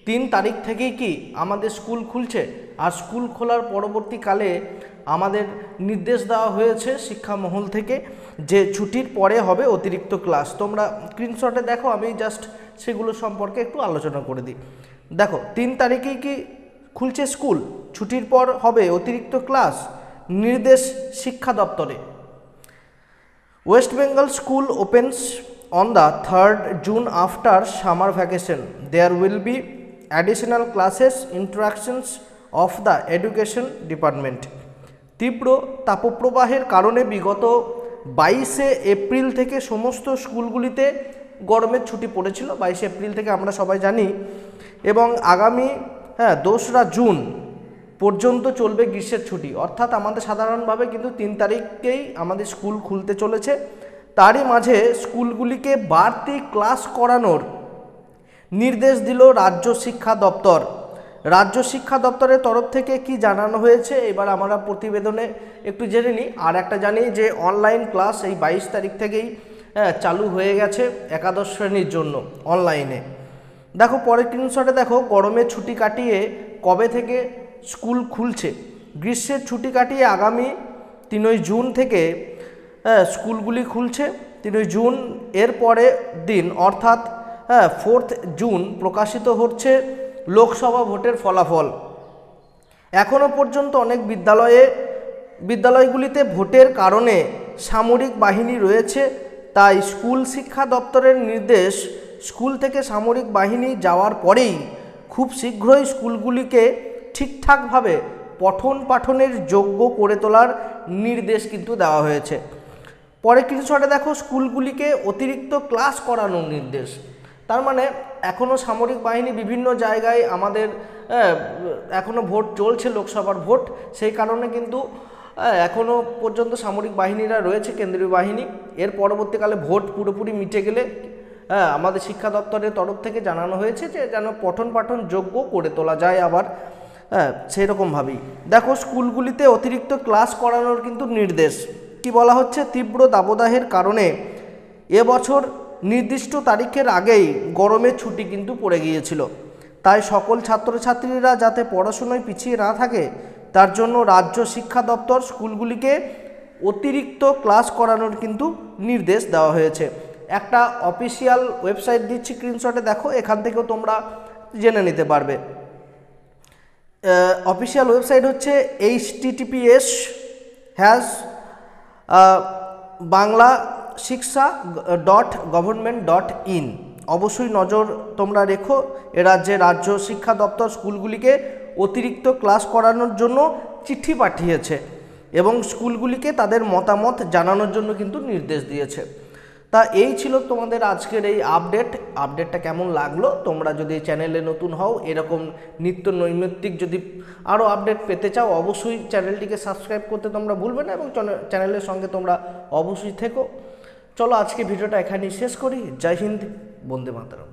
3 তারিখ থেকেই কি আমাদের স্কুল খুলছে, আর স্কুল খোলার পরবর্তীকালে আমাদের নির্দেশ দেওয়া হয়েছে শিক্ষা মহল থেকে যে ছুটির পরে হবে অতিরিক্ত ক্লাস। তোমরা স্ক্রিনশটে দেখো, আমি জাস্ট সেগুলো সম্পর্কে একটু আলোচনা করে দিই। দেখো 3 তারিখেই কি খুলছে স্কুল, ছুটির পর হবে অতিরিক্ত ক্লাস, নির্দেশ শিক্ষা দপ্তরে। West Bengal school opens on the 3rd June after summer vacation. There will be additional classes, interactions of the education department. তীব্র তাপপ্রবাহের কারণে বিগত 22শে এপ্রিল থেকে সমস্ত স্কুলগুলিতে গরমের ছুটি পড়েছিল, 22শে এপ্রিল থেকে আমরা সবাই জানি, এবং আগামী 2রা জুন পর্যন্ত চলবে গ্রীষ্মের ছুটি। অর্থাৎ আমাদের সাধারণভাবে কিন্তু 3 তারিখেই আমাদের স্কুল খুলতে চলেছে। তারই মাঝে স্কুলগুলিকে বাড়তি ক্লাস করানোর নির্দেশ দিল রাজ্য শিক্ষা দপ্তর। রাজ্য শিক্ষা দপ্তরের তরফ থেকে কি জানানো হয়েছে এবার আমরা প্রতিবেদনে একটু জেনে নিই। আর একটা জানি যে অনলাইন ক্লাস এই 22 তারিখ থেকেই চালু হয়ে গেছে একাদশ শ্রেণীর জন্য অনলাইনে। দেখো পরের স্ক্রিনশটে দেখো, গরমের ছুটি কাটিয়ে কবে থেকে স্কুল খুলছে। গ্রীষ্মের ছুটি কাটিয়ে আগামী 3 জুন থেকে স্কুলগুলি খুলছে। 3 জুন এর পরে দিন অর্থাৎ 4 জুন প্রকাশিত হচ্ছে লোকসভা ভোটের ফলাফল। এখনও পর্যন্ত অনেক বিদ্যালয়গুলিতে ভোটের কারণে সামরিক বাহিনী রয়েছে, তাই স্কুল শিক্ষা দপ্তরের নির্দেশ স্কুল থেকে সামরিক বাহিনী যাওয়ার পরেই খুব শীঘ্রই স্কুলগুলিকে ঠিকঠাকভাবে পঠন পাঠনের যোগ্য করে তোলার নির্দেশ কিন্তু দেওয়া হয়েছে। পরে স্ক্রিনশটে দেখো, স্কুলগুলিকে অতিরিক্ত ক্লাস করানোর নির্দেশ। তার মানে এখনও সামরিক বাহিনী বিভিন্ন জায়গায় আমাদের এখনও ভোট চলছে, লোকসভার ভোট, সেই কারণে কিন্তু এখনও পর্যন্ত সামরিক বাহিনীরা রয়েছে, কেন্দ্রীয় বাহিনী। এর পরবর্তীকালে ভোট পুরোপুরি মিটে গেলে আমাদের শিক্ষা দপ্তরের তরফ থেকে জানানো হয়েছে যে যেন পঠন পাঠন যোগ্য করে তোলা যায় আবার সেই রকমভাবেই। দেখো স্কুলগুলিতে অতিরিক্ত ক্লাস করানোর কিন্তু নির্দেশ। কি বলা হচ্ছে, তীব্র দাবদাহের কারণে এবছর নির্দিষ্ট তারিখের আগেই গরমের ছুটি কিন্তু পড়ে গিয়েছিল, তাই সকল ছাত্রছাত্রীরা যাতে পড়াশোনায় পিছিয়ে না থাকে তার জন্য রাজ্য শিক্ষা দপ্তর স্কুলগুলিকে অতিরিক্ত ক্লাস করানোর কিন্তু নির্দেশ দেওয়া হয়েছে। একটা অফিসিয়াল ওয়েবসাইট দিচ্ছি স্ক্রিনশটে দেখো, এখান থেকেও তোমরা জেনে নিতে পারবে। অফিসিয়াল ওয়েবসাইট হচ্ছে https://banglashiksha.government.in। অবশ্যই নজর তোমরা রেখো, রাজ্যে রাজ্য শিক্ষা দপ্তর স্কুলগুলিকে অতিরিক্ত ক্লাস করানোর জন্য চিঠি পাঠিয়েছে এবং স্কুলগুলিকে তাদের মতামত জানানোর জন্য কিন্তু নির্দেশ দিয়েছে। তা এই ছিল তোমাদের আজকের এই আপডেটটা কেমন লাগলো? তোমরা যদি চ্যানেলে নতুন হও, এরকম নিত্য নৈমিত্তিক যদি আরও আপডেট পেতে চাও, অবশ্যই চ্যানেলটিকে সাবস্ক্রাইব করতে তোমরা ভুলবে না এবং চ্যানেলের সঙ্গে তোমরা অবশ্যই থেকো। চলো আজকে ভিডিওটা এখানেই শেষ করি। জয় হিন্দ, বন্দে মাতরম।